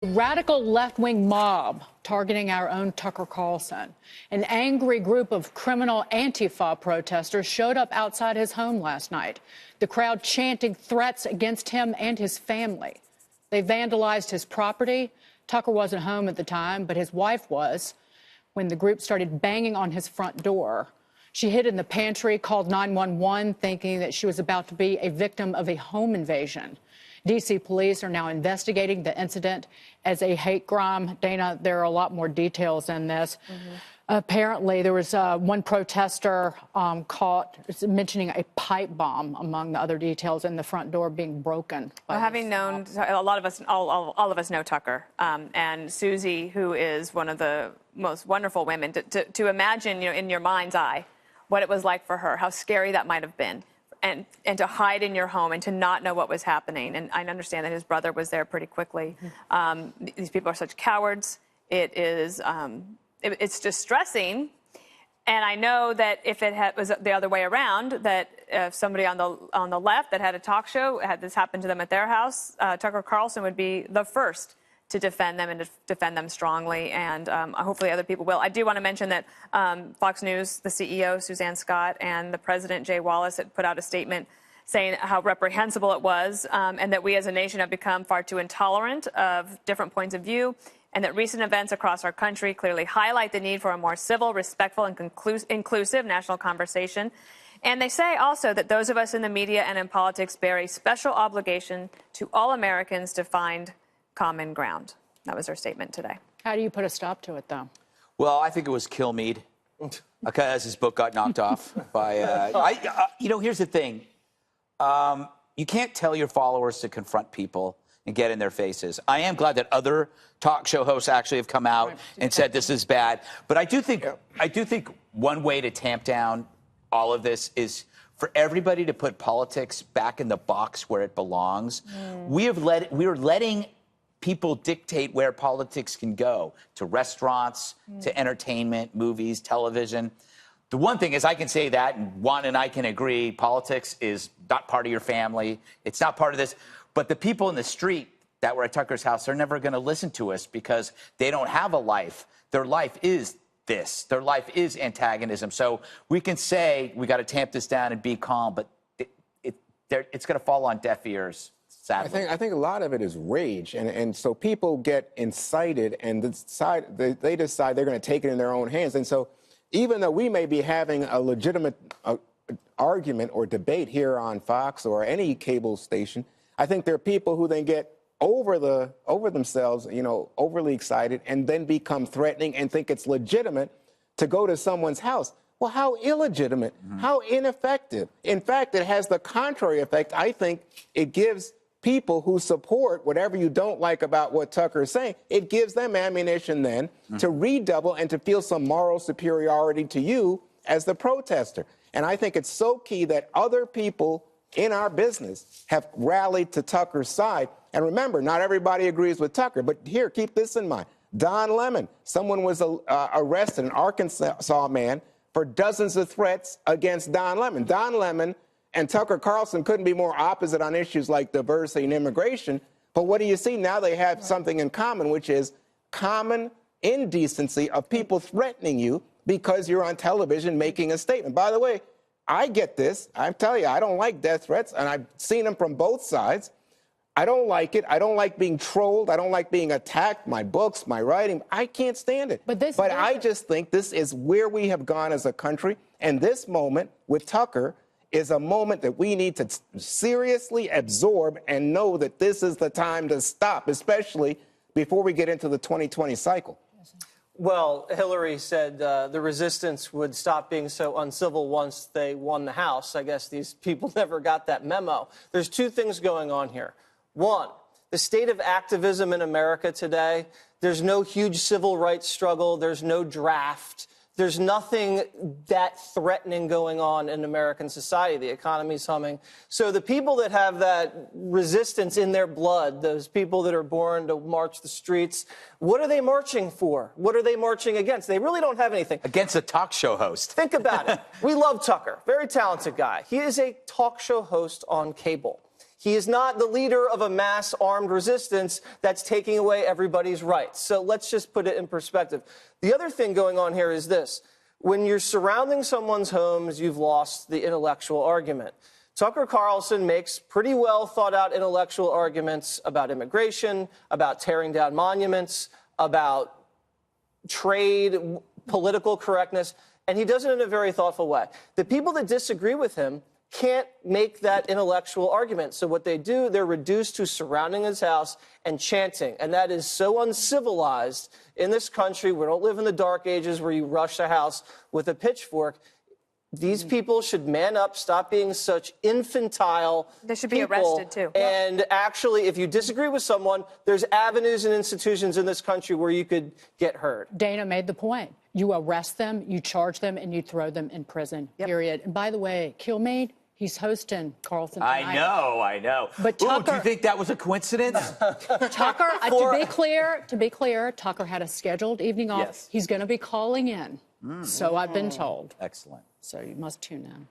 Radical left-wing mob targeting our own Tucker Carlson. An angry group of criminal Antifa protesters showed up outside his home last night, the crowd chanting threats against him and his family. They vandalized his property. Tucker wasn't home at the time, but his wife was when the group started banging on his front door. She hid in the pantry, called 911, thinking that she was about to be a victim of a home invasion. D.C. police are now investigating the incident as a hate crime. Dana, there are a lot more details in this. Apparently, there was one protester caught mentioning a pipe bomb among the other details, and the front door being broken. Well, having known, a lot of us, all of us know Tucker, and Susie, who is one of the most wonderful women, to imagine, in your mind's eye, what it was like for her, how scary that might have been. And to hide in your home and to not know what was happening. And I understand that his brother was there pretty quickly. These people are such cowards. It's distressing. And I know that if it was the other way around, that if somebody on the left that had a talk show had this happen to them at their house, Tucker Carlson would be the first to defend them and to defend them strongly, and hopefully other people will. I do want to mention that Fox News, the CEO, Suzanne Scott, and the president, Jay Wallace, had put out a statement saying how reprehensible it was, and that we as a nation have become far too intolerant of different points of view, and that recent events across our country clearly highlight the need for a more civil, respectful, and inclusive national conversation. And they say also that those of us in the media and in politics bear a special obligation to all Americans to find common ground. That was their statement today. How do you put a stop to it, though? Well, I think it was Kilmeade, because his book got knocked off by. Here's the thing: you can't tell your followers to confront people and get in their faces. I am glad that other talk show hosts actually have come out and said this is bad. But I do think one way to tamp down all of this is for everybody to put politics back in the box where it belongs. We are letting people dictate where politics can go, to restaurants, to entertainment, movies, television. The one thing is, I can say that, and Juan and I can agree, politics is not part of your family. It's not part of this. But the people in the street that were at Tucker's house, they're never going to listen to us because they don't have a life. Their life is this. Their life is antagonism. So we can say we got to tamp this down and be calm, but it's going to fall on deaf ears. Sadly. I think a lot of it is rage, and so people get incited and they decide they're going to take it in their own hands. And so even though we may be having a legitimate argument or debate here on Fox or any cable station, I think there are people who then get over themselves, overly excited, and then become threatening and think it's legitimate to go to someone's house. Well, how illegitimate, how ineffective. In fact, it has the contrary effect. I think it gives people who support whatever you don't like about what Tucker is saying, it gives them ammunition then to redouble and to feel some moral superiority to you as the protester. And I think it's so key that other people in our business have rallied to Tucker's side. And remember, not everybody agrees with Tucker, but here, keep this in mind. Don Lemon, someone was arrested, an Arkansas man, for dozens of threats against Don Lemon. Don Lemon and Tucker Carlson couldn't be more opposite on issues like diversity and immigration. But what do you see? Now they have something in common, which is common indecency of people threatening you because you're on television making a statement. By the way, I get this. I tell you, I don't like death threats, and I've seen them from both sides. I don't like it. I don't like being trolled. I don't like being attacked. My books, my writing, I can't stand it. But I just think this is where we have gone as a country. And this moment with Tucker is a moment that we need to seriously absorb and know that this is the time to stop, especially before we get into the 2020 cycle. Well, Hillary said the resistance would stop being so uncivil once they won the House. I guess these people never got that memo. There's two things going on here. One, the state of activism in America today, there's no huge civil rights struggle. There's no draft. There's nothing that threatening going on in American society. The economy's humming. So the people that have that resistance in their blood, those people that are born to march the streets, what are they marching for? What are they marching against? They really don't have anything. Against a talk show host. Think about it. We love Tucker. Very talented guy. He is a talk show host on cable. He is not the leader of a mass armed resistance that's taking away everybody's rights. So let's just put it in perspective. The other thing going on here is this. When you're surrounding someone's homes, you've lost the intellectual argument. Tucker Carlson makes pretty well thought out intellectual arguments about immigration, about tearing down monuments, about trade, political correctness, and he does it in a very thoughtful way. The people that disagree with him can't make that intellectual argument. So what they do, they're reduced to surrounding his house and chanting. And that is so uncivilized in this country. We don't live in the dark ages where you rush a house with a pitchfork. These people should man up, stop being such infantile. They should be people. arrested, too. And actually, if you disagree with someone, there's avenues and institutions in this country where you could get heard. Dana made the point. You arrest them, you charge them, and you throw them in prison, period. And by the way, Kilmeade, he's hosting Carlson tonight. I know. But Ooh, Tucker, do you think that was a coincidence? Tucker, to be clear, Tucker had a scheduled evening off. Yes. He's going to be calling in. So I've been told. Excellent. So you must tune in.